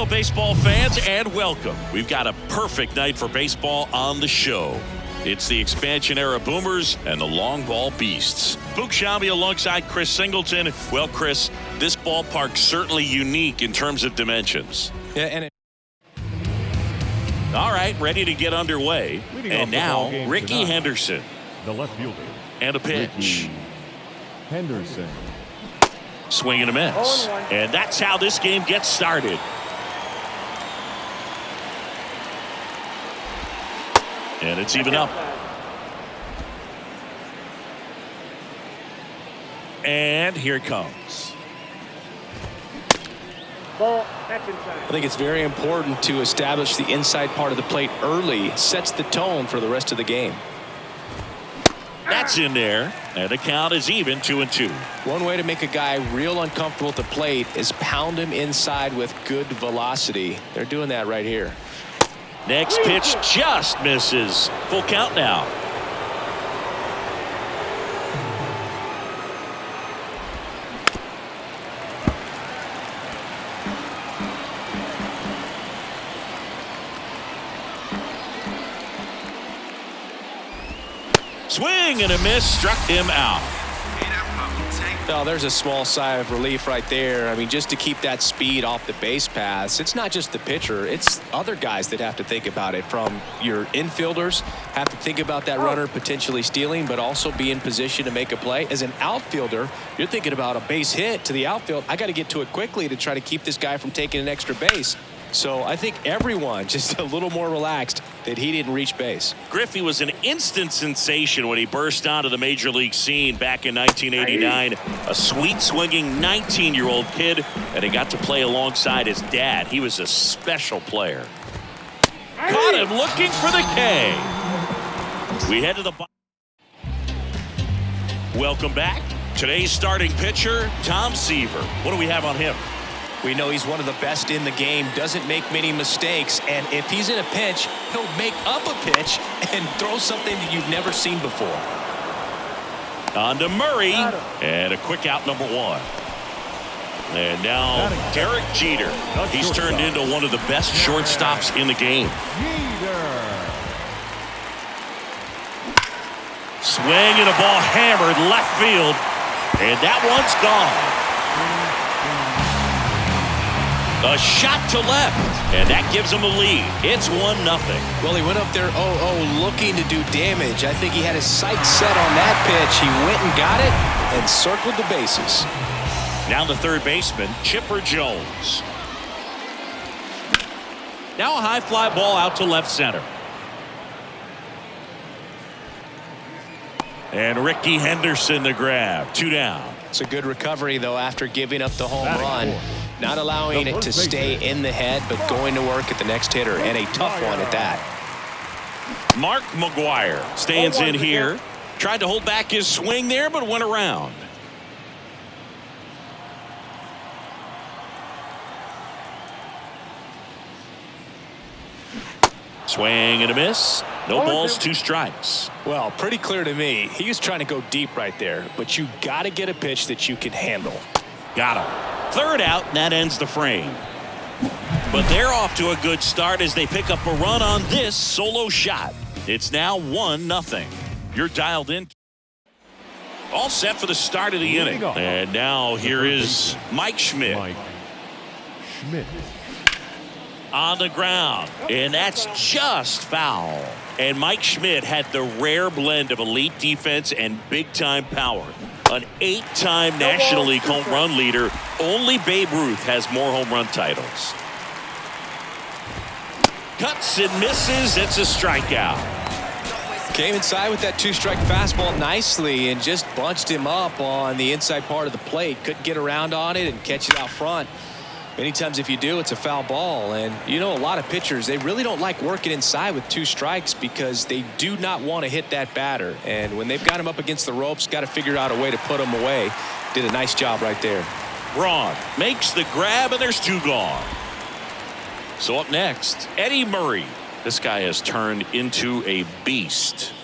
Hello, baseball fans, and welcome. We've got a perfect night for baseball on the show. It's the expansion era Boomers and the long ball Beasts. Boog Sciambi alongside Chris Singleton. Well, Chris, this ballpark's certainly unique in terms of dimensions. Yeah, All right, ready to get underway. And now, Ricky Henderson. The left fielder. And a pitch. Ricky Henderson. Swing and a miss. And that's how this game gets started. And it's even up. And here it comes. I think it's very important to establish the inside part of the plate early. Sets the tone for the rest of the game. That's in there. And the count is even 2-2. One way to make a guy real uncomfortable at the plate is pound him inside with good velocity. They're doing that right here. Next pitch just misses. Full count now. Swing and a miss, struck him out. Oh, there's a small sigh of relief right there. I mean, just to keep that speed off the base paths. It's not just the pitcher. It's other guys that have to think about it. From your infielders, have to think about that runner potentially stealing, but also be in position to make a play. As an outfielder, you're thinking about a base hit to the outfield. I got to get to it quickly to try to keep this guy from taking an extra base. So I think everyone just a little more relaxed that he didn't reach base. Griffey was an instant sensation when he burst onto the major league scene back in 1989. A sweet swinging 19-year-old kid, and he got to play alongside his dad. He was a special player. Caught him looking for the K. We head to the bottom. Welcome back. Today's starting pitcher, Tom Seaver. What do we have on him? We know he's one of the best in the game, doesn't make many mistakes, and if he's in a pinch, he'll make up a pitch and throw something that you've never seen before. On to Murray, and a quick out, number one. And now Derek Jeter. He's turned into one of the best shortstops in the game. Swing and a ball hammered left field, and that one's gone. A shot to left, and that gives him a lead. It's 1-0. Well, he went up there 0-0 looking to do damage. I think he had his sights set on that pitch. He went and got it and circled the bases. Now the third baseman, Chipper Jones. Now a high fly ball out to left center. And Ricky Henderson the grab. 2 down. It's a good recovery, though, after giving up the home run. Not allowing it to stay in the head, but going to work at the next hitter, and a tough one at that. Mark McGuire stands in here. Tried to hold back his swing there, but went around. Swing and a miss. No balls, 2 strikes. Well, pretty clear to me. He was trying to go deep right there, but you got to get a pitch that you can handle. Got him. Third out, and that ends the frame. But they're off to a good start as they pick up a run on this solo shot. It's now 1-0. You're dialed in. All set for the start of the inning. And now here is Mike Schmidt. On the ground, and that's just foul. And Mike Schmidt had the rare blend of elite defense and big-time power. An 8-time National League home run leader. Only Babe Ruth has more home run titles. Cuts and misses. It's a strikeout. Came inside with that 2-strike fastball nicely and just bunched him up on the inside part of the plate. Couldn't get around on it and catch it out front. Many times if you do, it's a foul ball. And you know, a lot of pitchers, they really don't like working inside with 2 strikes because they do not want to hit that batter. And when they've got him up against the ropes, got to figure out a way to put him away. Did a nice job right there. Braun makes the grab, and there's 2 gone. So up next, Eddie Murray. This guy has turned into a beast.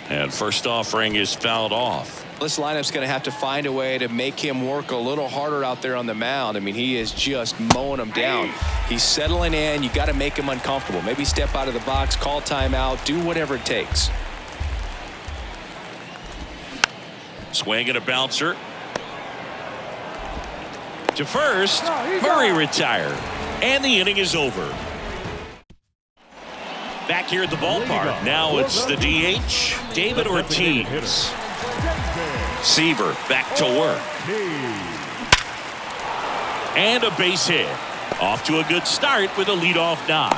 And first offering is fouled off. This lineup's going to have to find a way to make him work a little harder out there on the mound. I mean, he is just mowing them down. He's settling in. You got to make him uncomfortable. Maybe step out of the box, call timeout, do whatever it takes. Swing and a bouncer. To first, Murray retired. And the inning is over. Back here at the ballpark. Now it's the DH, David Ortiz. Seaver back to work. And a base hit. Off to a good start with a leadoff knock.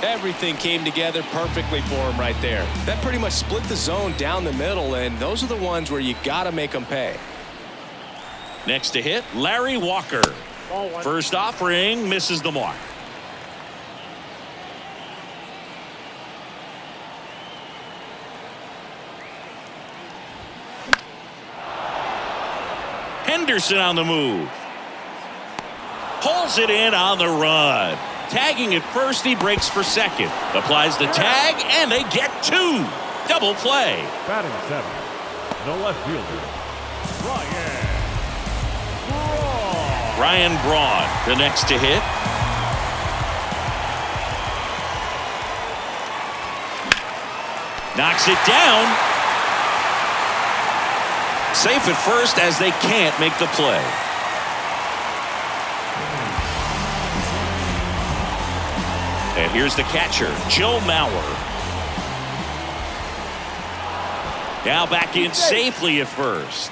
Everything came together perfectly for him right there. That pretty much split the zone down the middle, and those are the ones where you got to make them pay. Next to hit, Larry Walker. First offering misses the mark. Henderson on the move. Pulls it in on the run. Tagging at first, he breaks for second. Applies the tag, and they get two. Double play. Batting seventh, the left fielder, Ryan Braun, the next to hit. Knocks it down. Safe at first as they can't make the play. And here's the catcher, Joe Mauer. Now back in safely at first.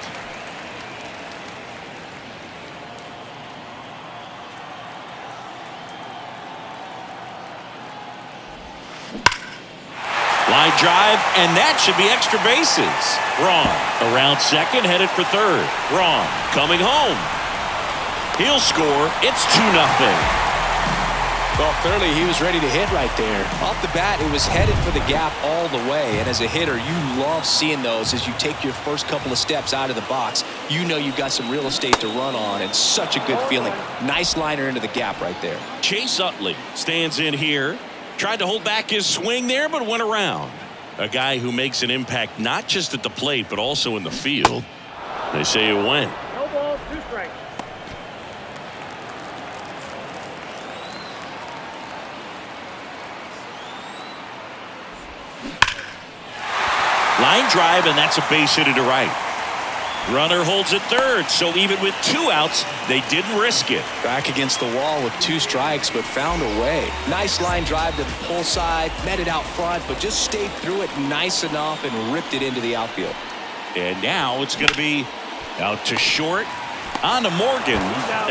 Line drive, and that should be extra bases. Braun around second, headed for third. Braun coming home. He'll score. It's 2-0. Well, clearly he was ready to hit right there. Off the bat, it was headed for the gap all the way. And as a hitter, you love seeing those as you take your first couple of steps out of the box. You know you've got some real estate to run on. It's such a good feeling. Nice liner into the gap right there. Chase Utley stands in here. Tried to hold back his swing there, but went around. A guy who makes an impact not just at the plate, but also in the field. They say it went. No balls, 2 strikes. Line drive, and that's a base hit to right. Runner holds at third, so even with 2 outs, they didn't risk it. Back against the wall with 2 strikes, but found a way. Nice line drive to the pull side, met it out front, but just stayed through it nice enough and ripped it into the outfield. And now it's going to be out to short, on to Morgan,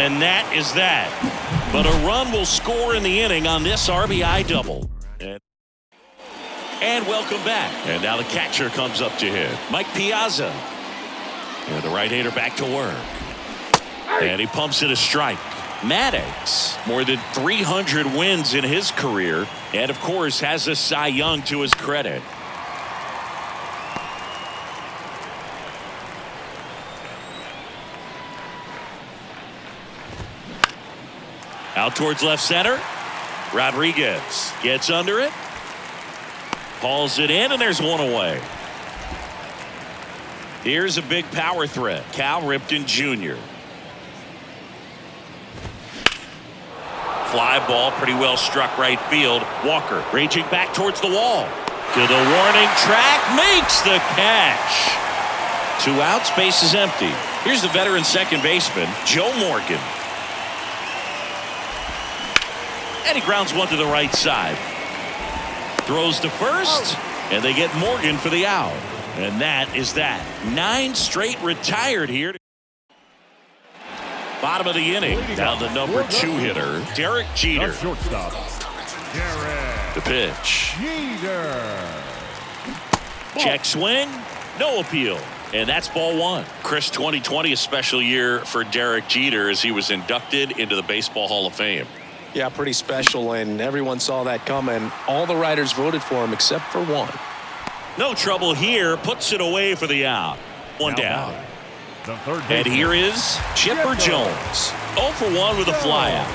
and that is that. But a run will score in the inning on this RBI double. And welcome back. And now the catcher comes up to hit. Mike Piazza. And the right-hander back to work. And he pumps it a strike. Maddox, more than 300 wins in his career. And, of course, has a Cy Young to his credit. Out towards left center. Rodriguez gets under it. Hauls it in, and there's one away. Here's a big power threat. Cal Ripken Jr. Fly ball pretty well struck right field. Walker raging back towards the wall. To the warning track. Makes the catch. 2 outs. Base is empty. Here's the veteran second baseman, Joe Morgan. And he grounds one to the right side. Throws to first, and they get Morgan for the out. And that is that. 9 straight retired here. Bottom of the inning. Now the number 2 hitter, Derek Jeter. shortstop, Derek The pitch. Jeter. Check swing. No appeal. And that's ball 1. Chris, 2020 a special year for Derek Jeter as he was inducted into the Baseball Hall of Fame. Yeah, pretty special, and everyone saw that coming. All the writers voted for him except for one. No trouble here. Puts it away for the out. One down. The third And baseman, here is Chipper Jones. 0 for 1 with a flyout.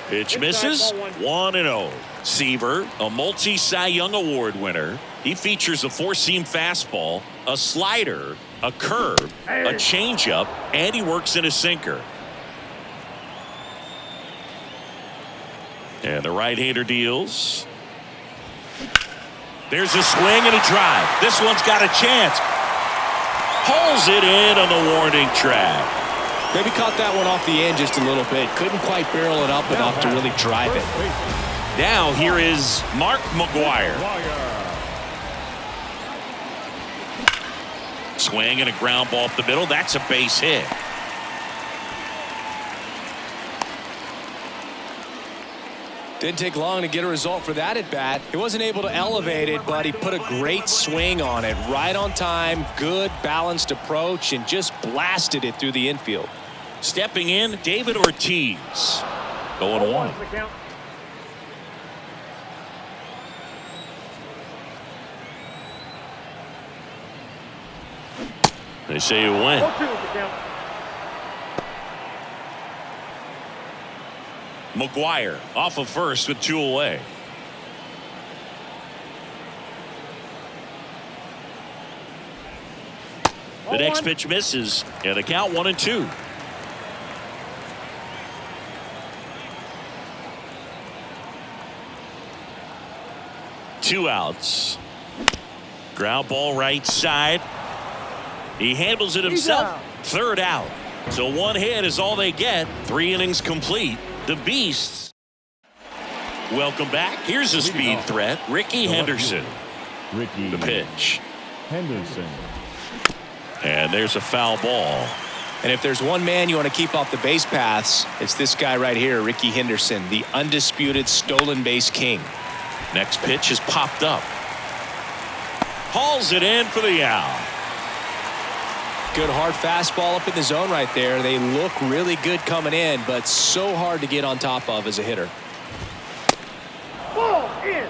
Pitch misses. 1-0. Seaver, a multi-Cy Young Award winner. He features a four-seam fastball, a slider, a curve, a changeup, and he works in a sinker. And the right-hander deals. There's a swing and a drive. This one's got a chance. Pulls it in on the warning track. Maybe caught that one off the end just a little bit. Couldn't quite barrel it up enough to really drive it. Now here is Mark McGwire. Swing and a ground ball up the middle. That's a base hit. Didn't take long to get a result for that at bat. He wasn't able to elevate it, but he put a great swing on it. Right on time, good balanced approach, and just blasted it through the infield. Stepping in, David Ortiz. Going one. They say you win. McGwire off of first with 2 away. The next pitch misses, and the count 1-2. Two outs. Ground ball right side. He handles it himself. Third out. So one hit is all they get. 3 innings complete. The Beasts. Welcome back. Here's a speed threat. Ricky Henderson. The pitch. Henderson. And there's a foul ball. And if there's one man you want to keep off the base paths, it's this guy right here, Ricky Henderson, the undisputed stolen base king. Next pitch is popped up. Hauls it in for the out. Good hard fastball up in the zone right there. They look really good coming in, but so hard to get on top of as a hitter. Ball in.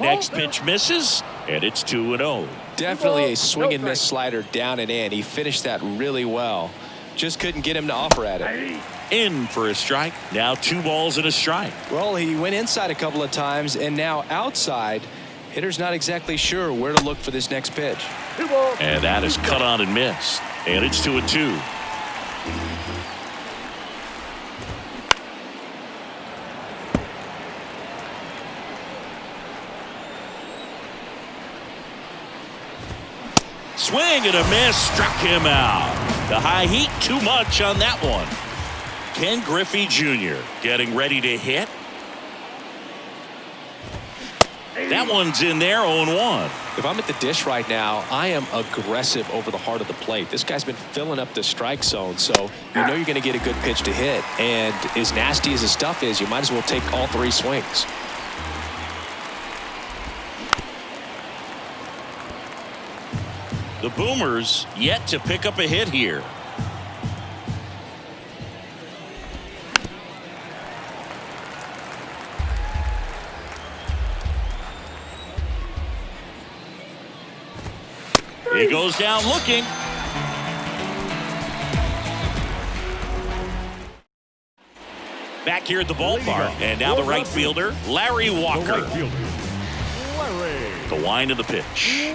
Next pitch misses, and it's 2-0. Definitely a swing and miss slider down and in. He finished that really well. Just couldn't get him to offer at it. In for a strike. Now 2 balls and a strike. Well, he went inside a couple of times, and now outside. Hitter's not exactly sure where to look for this next pitch. And that is cut on and missed. And it's 2-2. Swing and a miss, struck him out. The high heat, too much on that one. Ken Griffey Jr. getting ready to hit. That one's in there, 0-1. If I'm at the dish right now, I am aggressive over the heart of the plate. This guy's been filling up the strike zone, so you know you're going to get a good pitch to hit. And as nasty as his stuff is, you might as well take all 3 swings. The Boomers yet to pick up a hit here. He goes down looking. Back here at the ballpark, and now the right fielder, Larry Walker. The wind of the pitch.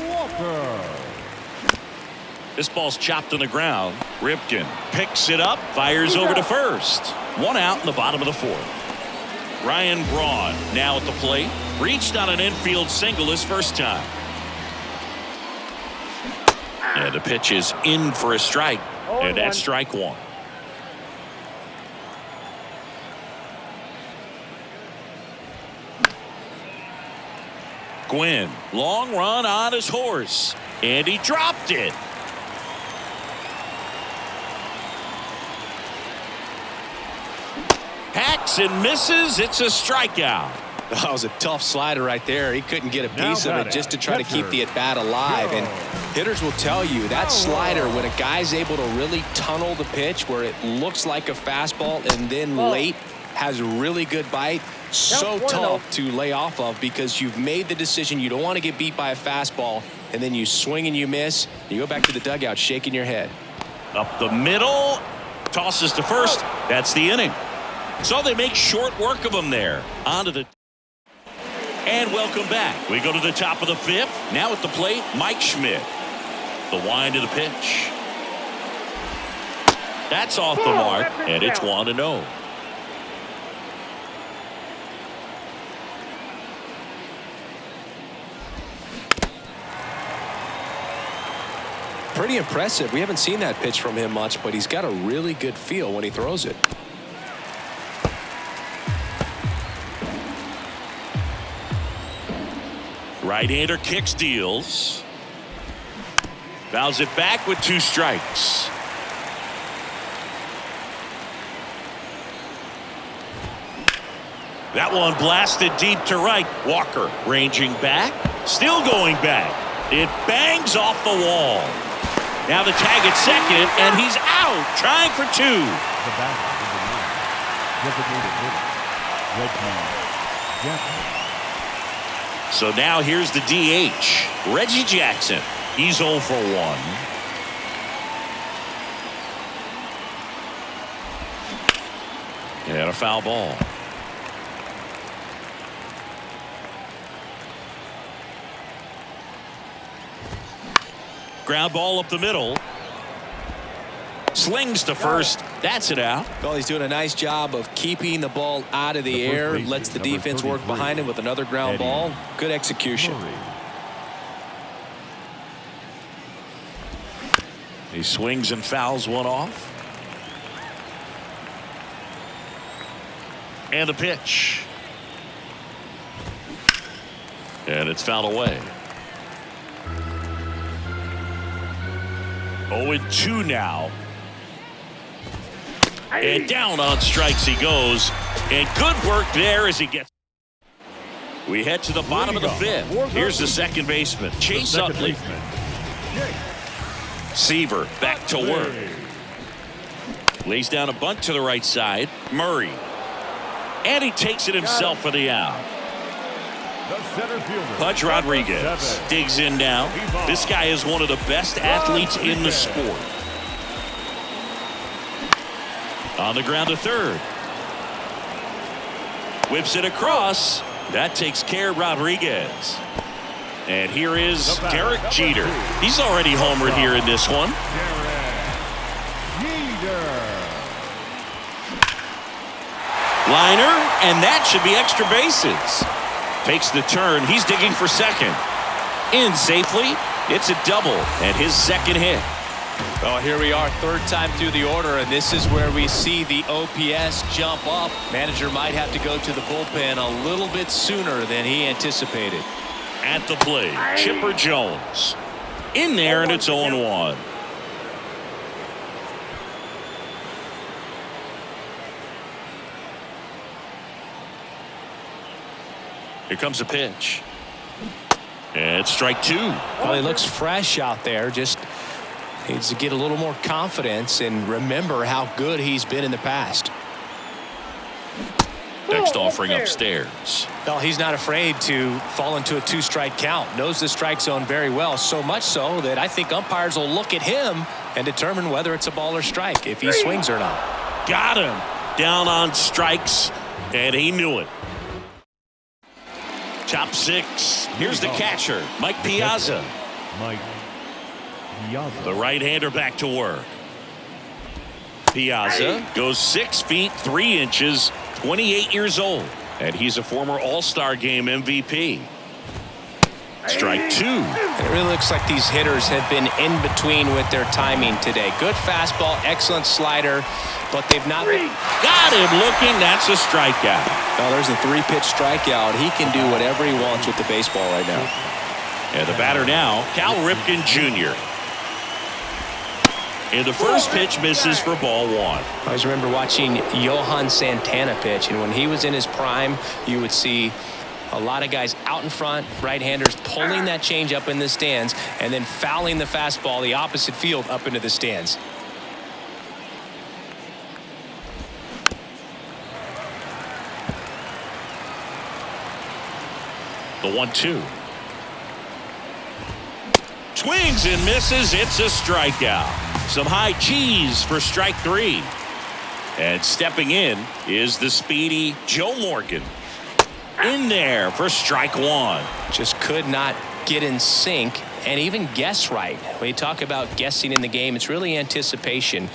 This ball's chopped on the ground. Ripken picks it up, fires over to first. 1 out in the bottom of the 4th. Ryan Braun now at the plate. Reached on an infield single his first time. And the pitch is in for a strike. And that's strike 1. Gwynn, long run on his horse. And he dropped it. Hacks and misses. It's a strikeout. That was a tough slider right there. He couldn't get a piece of it just to try to keep the at-bat alive. And hitters will tell you that slider, when a guy's able to really tunnel the pitch where it looks like a fastball and then late has really good bite, so tough to lay off of because you've made the decision you don't want to get beat by a fastball, and then you swing and you miss. You go back to the dugout shaking your head. Up the middle, tosses to first. That's the inning. So they make short work of him there. Onto the... And welcome back. We go to the top of the fifth. Now at the plate, Mike Schmidt. The wind of the pitch. That's off the mark, and it's 1-0. Pretty impressive. We haven't seen that pitch from him much, but he's got a really good feel when he throws it. Right-hander kicks, deals. Fouls it back with 2 strikes. That one blasted deep to right. Walker ranging back, still going back. It bangs off the wall. Now the tag at second, and he's out, trying for 2. The batter is the lead. Designated hitter. Red team. Jackson. So now here's the DH, Reggie Jackson. He's 0 for 1. And a foul ball. Ground ball up the middle. Slings to first. That's it out. Well, he's doing a nice job of keeping the ball out of the air. Lets the defense work behind him with another ground ball. Good execution. He swings and fouls one off. And the pitch. And it's fouled away. 0-2 now. And down on strikes he goes. And good work there as he gets. We head to the bottom of the fifth. Here's the second baseman, Chase Utley. Seaver back to work. Lays down a bunt to the right side. Murray. And he takes it himself for the out. Pudge Rodriguez digs in now. This guy is one of the best athletes in the sport. On the ground to third. Whips it across. That takes care of Rodriguez. And here is Derek Jeter. He's already homered here in this one. Liner, and that should be extra bases. Takes the turn. He's digging for second. In safely. It's a double and his second hit. Well, here we are, third time through the order, and this is where we see the OPS jump up. Manager might have to go to the bullpen a little bit sooner than he anticipated. At the plate, Chipper Jones. In there, and it's 0-1. Here comes a pitch. And it's strike 2. Well, he looks fresh out there. Just needs to get a little more confidence and remember how good he's been in the past. Next offering upstairs. Well, he's not afraid to fall into a 2-strike count. Knows the strike zone very well. So much so that I think umpires will look at him and determine whether it's a ball or strike, if he swings or not. Got him. Down on strikes, and he knew it. Top 6. Here's the catcher, Mike Piazza. The right-hander back to work. Piazza goes 6 feet 3 inches, 28 years old, and he's a former All-Star Game MVP. Strike 2. It really looks like these hitters have been in between with their timing today. Good fastball, excellent slider, but they've not been. Got him looking. That's a strikeout. Well, there's a 3-pitch strikeout. He can do whatever he wants with the baseball right now. And the batter now, Cal Ripken Jr. And the first pitch misses for ball 1. I always remember watching Johan Santana pitch, and when he was in his prime, you would see a lot of guys out in front, right-handers pulling that change up in the stands and then fouling the fastball the opposite field up into the stands. The 1-2. Swings and misses. It's a strikeout. Some high cheese for strike 3. And stepping in is the speedy Joe Morgan. In there for strike 1. Just could not get in sync and even guess right. When you talk about guessing in the game, it's really anticipation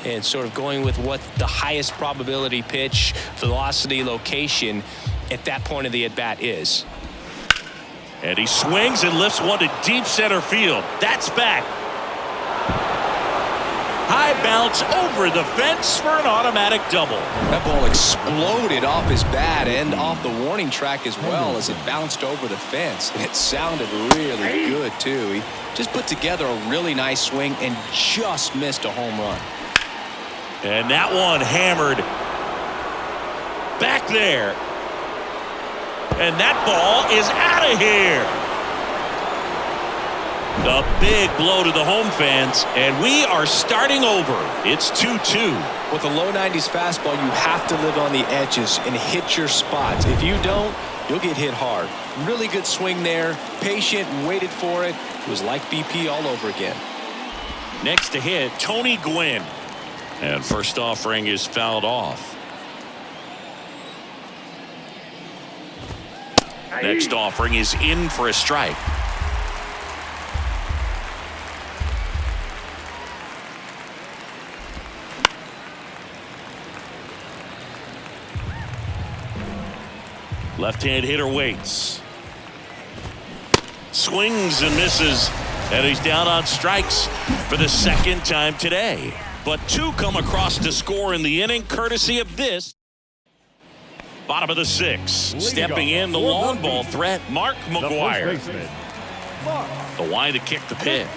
and sort of going with what the highest probability pitch, velocity, location at that point of the at-bat is. And he swings and lifts one to deep center field. That's back. High bounce over the fence for an automatic double. That ball exploded off his bat and off the warning track as well as it bounced over the fence. And it sounded really good, too. He just put together a really nice swing and just missed a home run. And that one hammered back there. And that ball is out of here. A big blow to the home fans, and we are starting over. It's 2-2. With a low 90s fastball, you have to live on the edges and hit your spots. If you don't, you'll get hit hard. Really good swing there. Patient, waited for it. It was like BP all over again. Next to hit, Tony Gwynn. And first offering is fouled off. Next offering is in for a strike. Left-hand hitter waits. Swings and misses. And he's down on strikes for the second time today. But 2 come across to score in the inning, courtesy of this. Bottom of the 6th. Stepping in, the long ball threat, Mark McGwire. The wide to kick the pitch.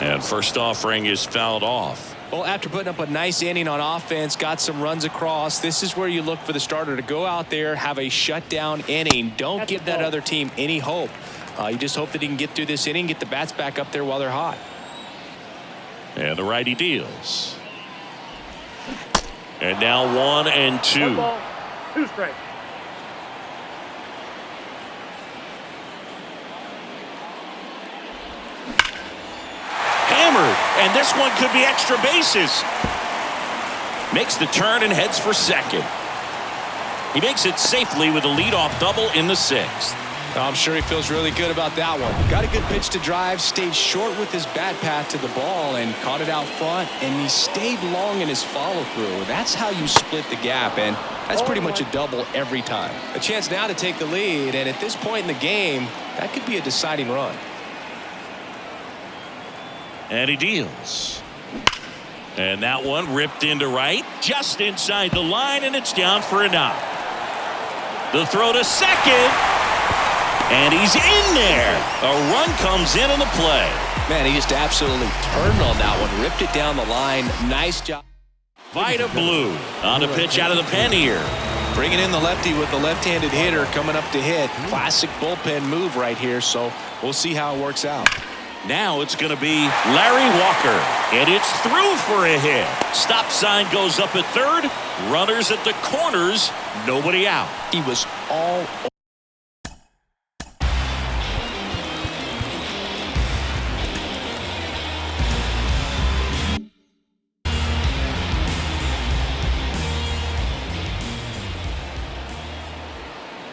And first offering is fouled off. Well, after putting up a nice inning on offense, got some runs across, this is where you look for the starter to go out there, have a shutdown inning. Don't give that other team any hope. You just hope that he can get through this inning, get the bats back up there while they're hot. And the righty deals. And now 1-2. 2 strikes. Hammered, and this one could be extra bases. Makes the turn and heads for second. He makes it safely with a leadoff double in the 6th. I'm sure he feels really good about that one. Got a good pitch to drive, stayed short with his bat path to the ball and caught it out front, and he stayed long in his follow-through. That's how you split the gap, and that's pretty much a double every time. A chance now to take the lead, and at this point in the game, that could be a deciding run. And he deals. And that one ripped into right, just inside the line, and it's down for a knock. The throw to second. And he's in there. A run comes in on the play. Man, he just absolutely turned on that one. Ripped it down the line. Nice job. Vida Blue on a pitch out of the pen here. Bringing in the lefty with the left-handed hitter coming up to hit. Classic bullpen move right here, so we'll see how it works out. Now it's going to be Larry Walker. And it's through for a hit. Stop sign goes up at third. Runners at the corners. Nobody out. He was all over.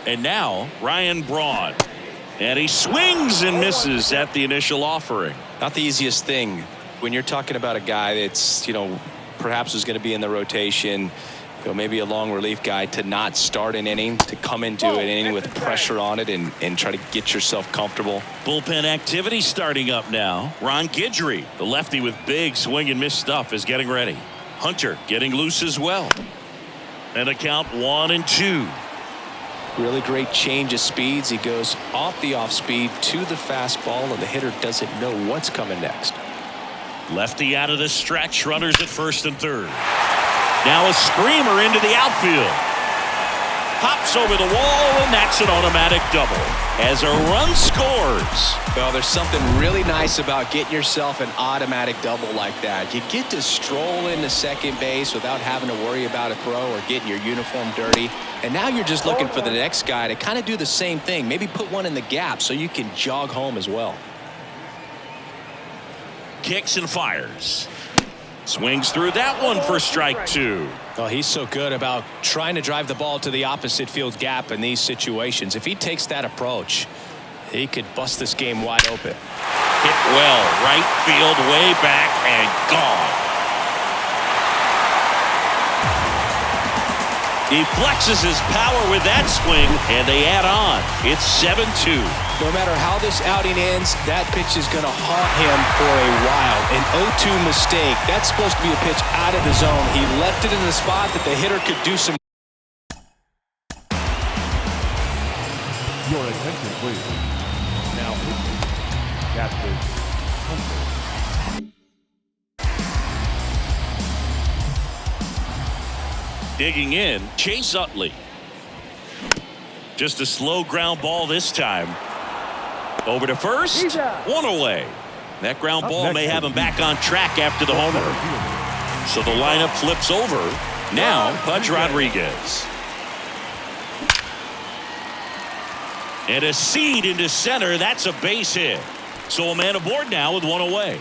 And now Ryan Braun. And he swings and misses at the initial offering. Not the easiest thing when you're talking about a guy that's, perhaps is going to be in the rotation, maybe a long relief guy, to not start an inning, to come into an inning with pressure on it and try to get yourself comfortable. Bullpen activity starting up now. Ron Guidry, the lefty with big swing and miss stuff, is getting ready. Hunter getting loose as well. And a count 1-2. Really great change of speeds. He goes off the off speed to the fastball, and the hitter doesn't know what's coming next. Lefty out of the stretch. Runners at first and third. Now a screamer into the outfield. Hops over the wall, and that's an automatic double. As a run scores. Well, there's something really nice about getting yourself an automatic double like that. You get to stroll into second base without having to worry about a throw or getting your uniform dirty. And now you're just looking for the next guy to kind of do the same thing. Maybe put one in the gap so you can jog home as well. Kicks and fires. Swings through that one for strike two. Oh, he's so good about trying to drive the ball to the opposite field gap in these situations. If he takes that approach, he could bust this game wide open. Hit well, right field, way back, and gone. He flexes his power with that swing, and they add on. It's 7-2. No matter how this outing ends, that pitch is going to haunt him for a while. An 0-2 mistake. That's supposed to be a pitch out of the zone. He left it in the spot that the hitter could do some. Your attention, please. Now, Captain Hunter. Digging in, Chase Utley. Just a slow ground ball this time. Over to first, one away. That ground ball may have him back on track after the homer. So the lineup flips over. Now, Pudge Rodriguez. And a seed into center. That's a base hit. So a man aboard now with one away.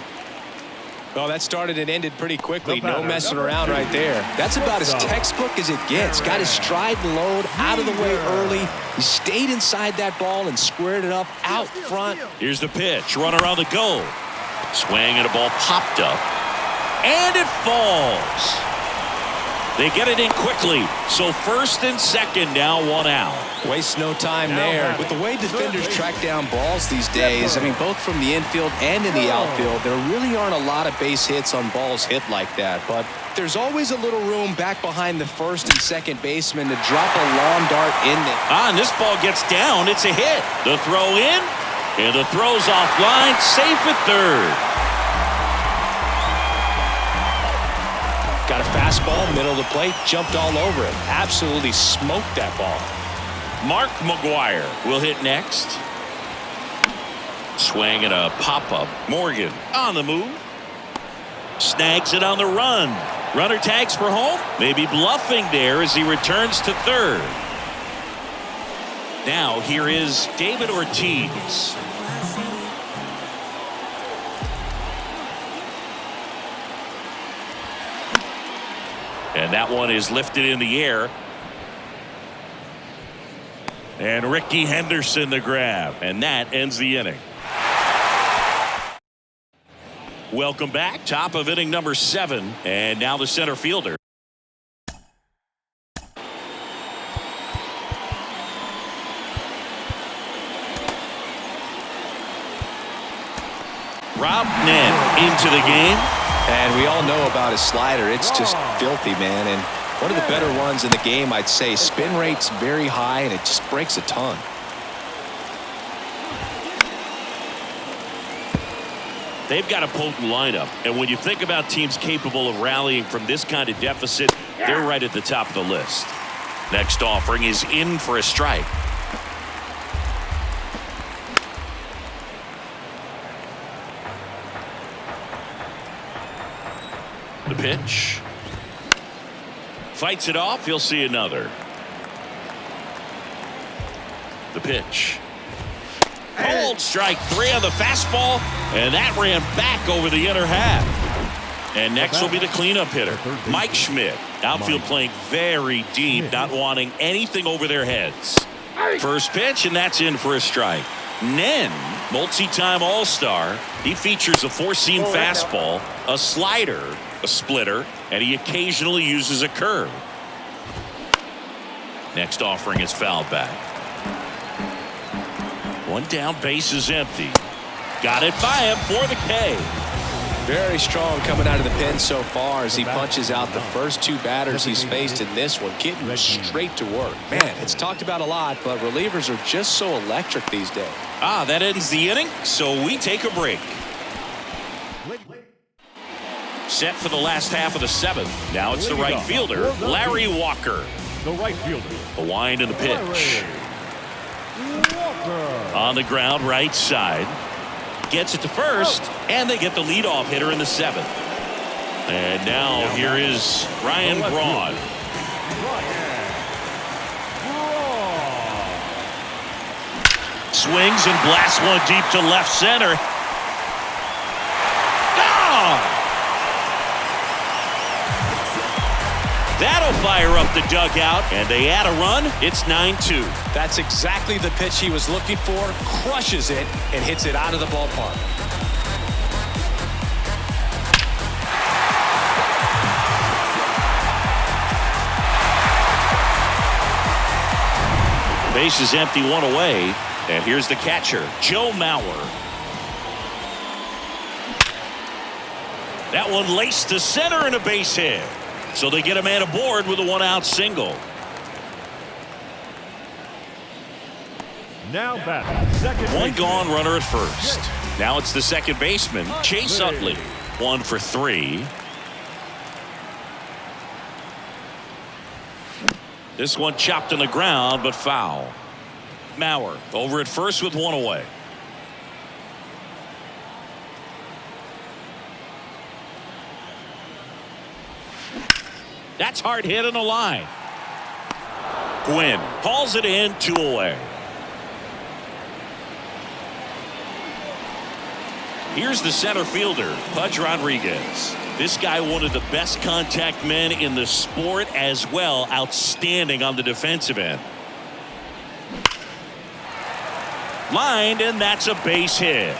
Well, that started and ended pretty quickly. No messing around right there. That's about as textbook as it gets. Got his stride and load out of the way early. He stayed inside that ball and squared it up out front. Here's the pitch. Run around the goal. Swing and a ball popped up. And it falls. They get it in quickly. So first and second now, one out. Waste no time there. With the way defenders track down balls these days, I mean, both from the infield and in the outfield, there really aren't a lot of base hits on balls hit like that. But there's always a little room back behind the first and second baseman to drop a long dart in there. And this ball gets down. It's a hit. The throw in, and the throw's offline. Safe at third. Got a fastball, middle of the plate, jumped all over it. Absolutely smoked that ball. Mark McGuire will hit next. Swing and a pop-up. Morgan on the move. Snags it on the run. Runner tags for home. Maybe bluffing there as he returns to third. Now here is David Ortiz. And that one is lifted in the air. And Ricky Henderson the grab. And that ends the inning. Welcome back. Top of inning number 7. And now the center fielder. Rob Nen into the game. And we all know about his slider. It's just filthy, man. And one of the better ones in the game, I'd say. Spin rate's very high, and it just breaks a ton. They've got a potent lineup. And when you think about teams capable of rallying from this kind of deficit, they're right at the top of the list. Next offering is in for a strike. The pitch. Fights it off. He'll see another. The pitch. Cold strike 3 on the fastball. And that ran back over the inner half. And next will be the cleanup hitter, Mike Schmidt. Outfield playing very deep, not wanting anything over their heads. First pitch, and that's in for a strike. Nen, multi-time All-Star. He features a 4-seam fastball, a slider, a splitter, and he occasionally uses a curve. Next offering is fouled back. One down, base is empty. Got it by him for the K. Very strong coming out of the pen so far as he punches out the first 2 batters he's faced in this one, getting straight to work. Man, it's talked about a lot, but relievers are just so electric these days. That ends the inning, so we take a break. Set for the last half of the 7th. Now it's the right fielder, Larry Walker. the right fielder. The wind and the pitch. On the ground, right side. Gets it to first, and they get the leadoff hitter in the 7th. And now here is Ryan Braun. Swings and blasts one deep to left center. Gone! That'll fire up the dugout, and they add a run. It's 9-2. That's exactly the pitch he was looking for. Crushes it and hits it out of the ballpark. Base is empty, one away. And here's the catcher, Joe Mauer. That one laced to center and a base hit. So they get a man aboard with a 1-out single. Now batting, second One baseman. gone, runner at first. Now it's the second baseman, Chase Utley. 1 for 3. This one chopped on the ground, but foul. Mauer over at first with 1 away. That's hard hit on the line. Gwynn hauls it in, 2 away. Here's the center fielder, Pudge Rodriguez. This guy, one of the best contact men in the sport as well. Outstanding on the defensive end. Lined, and that's a base hit.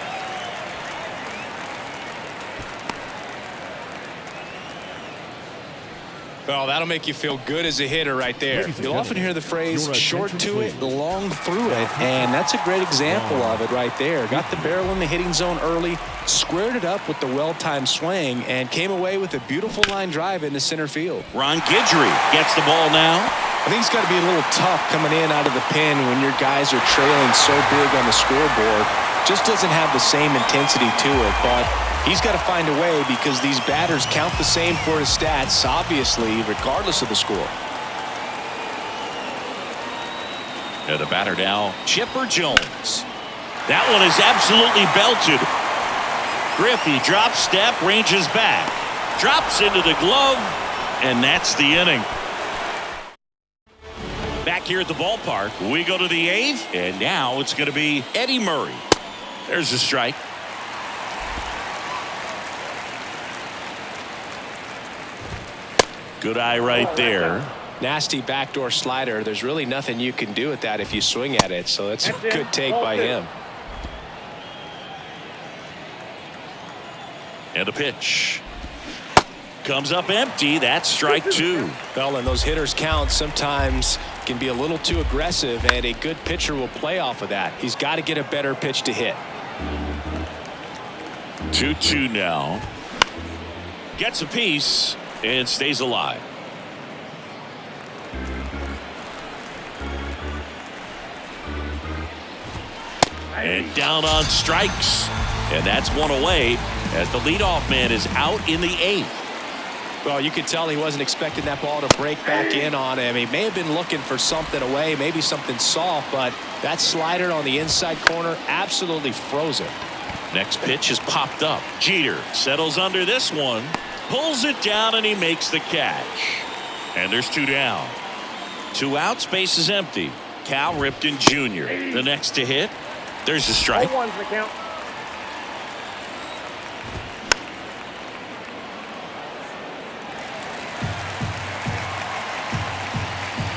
Well, that'll make you feel good as a hitter right there. You'll often hear the phrase short to it, long through it, and that's a great example of it right there. Got the barrel in the hitting zone early, squared it up with the well-timed swing, and came away with a beautiful line drive into center field. Ron Guidry gets the ball now. I think it's got to be a little tough coming in out of the pen when your guys are trailing so big on the scoreboard. Just doesn't have the same intensity to it, but he's got to find a way because these batters count the same for his stats, obviously, regardless of the score. And the batter now, Chipper Jones. That one is absolutely belted. Griffey drops step, ranges back, drops into the glove, and that's the inning. Back here at the ballpark, we go to the 8th, and now it's going to be Eddie Murray. There's a strike. Good eye right there. Nasty backdoor slider. There's really nothing you can do with that if you swing at it, so that's a good take by him. And a pitch. Comes up empty. That's strike 2. Well, and those hitters count sometimes can be a little too aggressive, and a good pitcher will play off of that. He's got to get a better pitch to hit. 2-2 now. Gets a piece and stays alive. And down on strikes. And that's 1 away as the leadoff man is out in the 8th. Well, you could tell he wasn't expecting that ball to break back in on him. He may have been looking for something away, maybe something soft, but that slider on the inside corner absolutely froze him. Next pitch is popped up. Jeter settles under this one, pulls it down, and he makes the catch. And there's 2 down. 2 outs, base is empty. Cal Ripken Jr. the next to hit. There's a strike. 0-1's the count.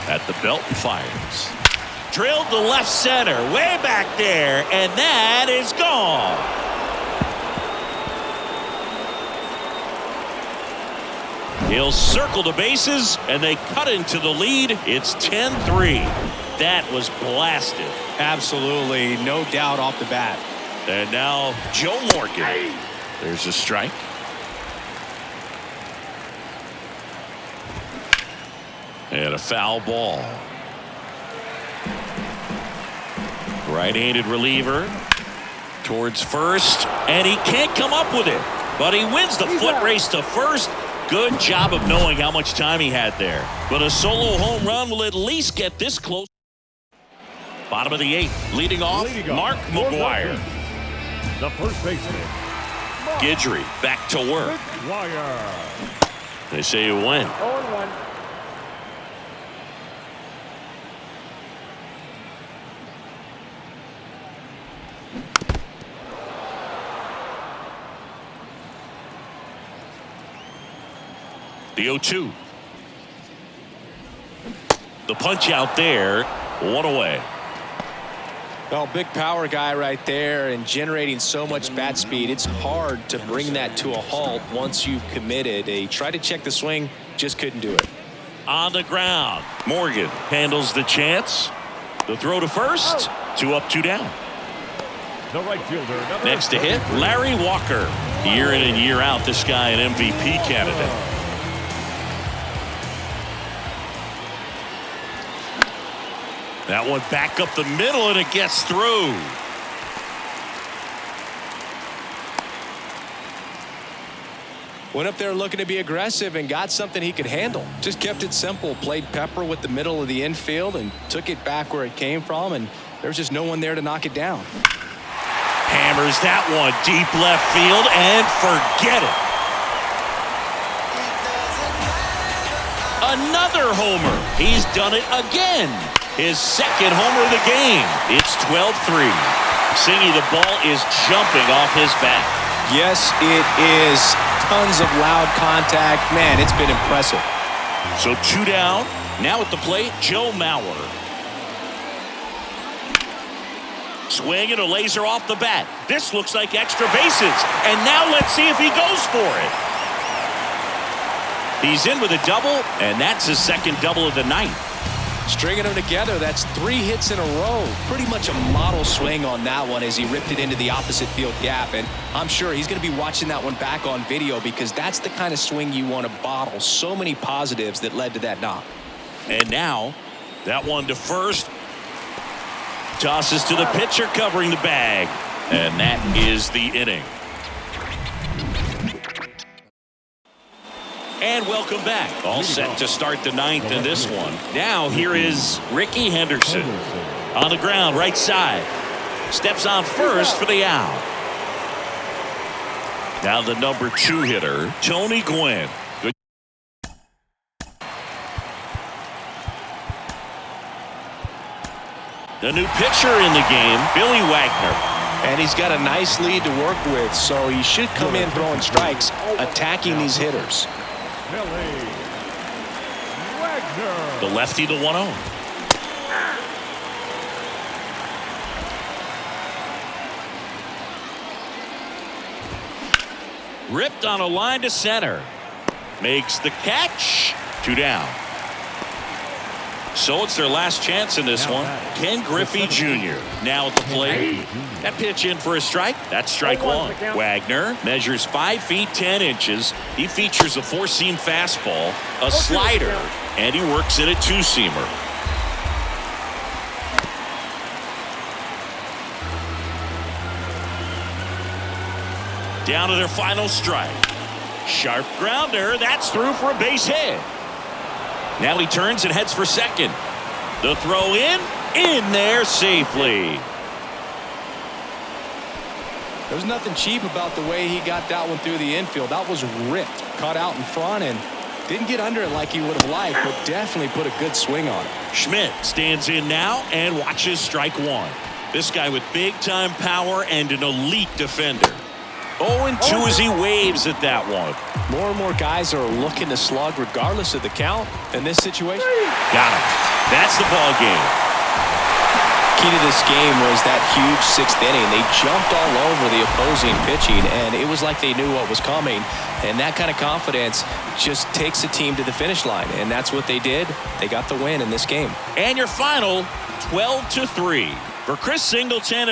At the belt and fires. Drilled to left center, way back there, and that is gone. He'll circle the bases, and they cut into the lead. It's 10-3. That was blasted. Absolutely, no doubt off the bat. And now Joe Morgan. There's a strike. And a foul ball. Right-handed reliever towards first, and he can't come up with it. But he wins the foot race to first, Good job of knowing how much time he had there. But a solo home run will at least get this close. Bottom of the 8th, leading off, Mark McGwire. The first baseman. Guidry back to work. They say you win. 0-1. The 0-2. The punch out there, 1 away. Well, big power guy right there and generating so much bat speed. It's hard to bring that to a halt once you've committed. He tried to check the swing, just couldn't do it. On the ground, Morgan handles the chance. The throw to first, 2 up, 2 down. The right fielder. Next to hit, Larry Walker. Year in and year out, this guy an MVP candidate. That one back up the middle, and it gets through. Went up there looking to be aggressive and got something he could handle. Just kept it simple. Played pepper with the middle of the infield and took it back where it came from, and there's just no one there to knock it down. Hammers that one deep left field, and forget it. Another homer. He's done it again. His second homer of the game. It's 12-3. Singy, the ball is jumping off his bat. Yes, it is. Tons of loud contact. Man, it's been impressive. So 2 down. Now at the plate, Joe Mauer. Swing and a laser off the bat. This looks like extra bases. And now let's see if he goes for it. He's in with a double, and that's his second double of the night. Stringing them together, that's 3 hits in a row. Pretty much a model swing on that one as he ripped it into the opposite field gap. And I'm sure he's going to be watching that one back on video because that's the kind of swing you want to bottle. So many positives that led to that knock. And now, that one to first. Tosses to the pitcher covering the bag. And that is the inning. And welcome back. All set to start the 9th in this one. Now here is Ricky Henderson. On the ground, right side. Steps on first for the out. Now the number 2 hitter, Tony Gwynn. Good. The new pitcher in the game, Billy Wagner. And he's got a nice lead to work with, so he should come in throwing strikes, attacking these hitters. The lefty to 1-0. Ripped on a line to center. Makes the catch. 2 down. So it's their last chance in this one. Ken Griffey Jr. now at the plate. That pitch in for a strike. That's strike 1. Wagner measures 5 feet 10 inches. He features a 4-seam fastball, a slider, and he works in a 2-seamer. Down to their final strike. Sharp grounder. That's through for a base hit. Now he turns and heads for second. The throw in there safely. There's nothing cheap about the way he got that one through the infield. That was ripped, caught out in front, and didn't get under it like he would have liked, but definitely put a good swing on it. Schmidt stands in now and watches strike 1. This guy with big-time power and an elite defender. 0-2 as he waves at that one. More and more guys are looking to slug regardless of the count in this situation. Got him. That's the ball game. Key to this game was that huge 6th inning. They jumped all over the opposing pitching, and it was like they knew what was coming. And that kind of confidence just takes a team to the finish line, and that's what they did. They got the win in this game. And your final, 12-3. For Chris Singleton.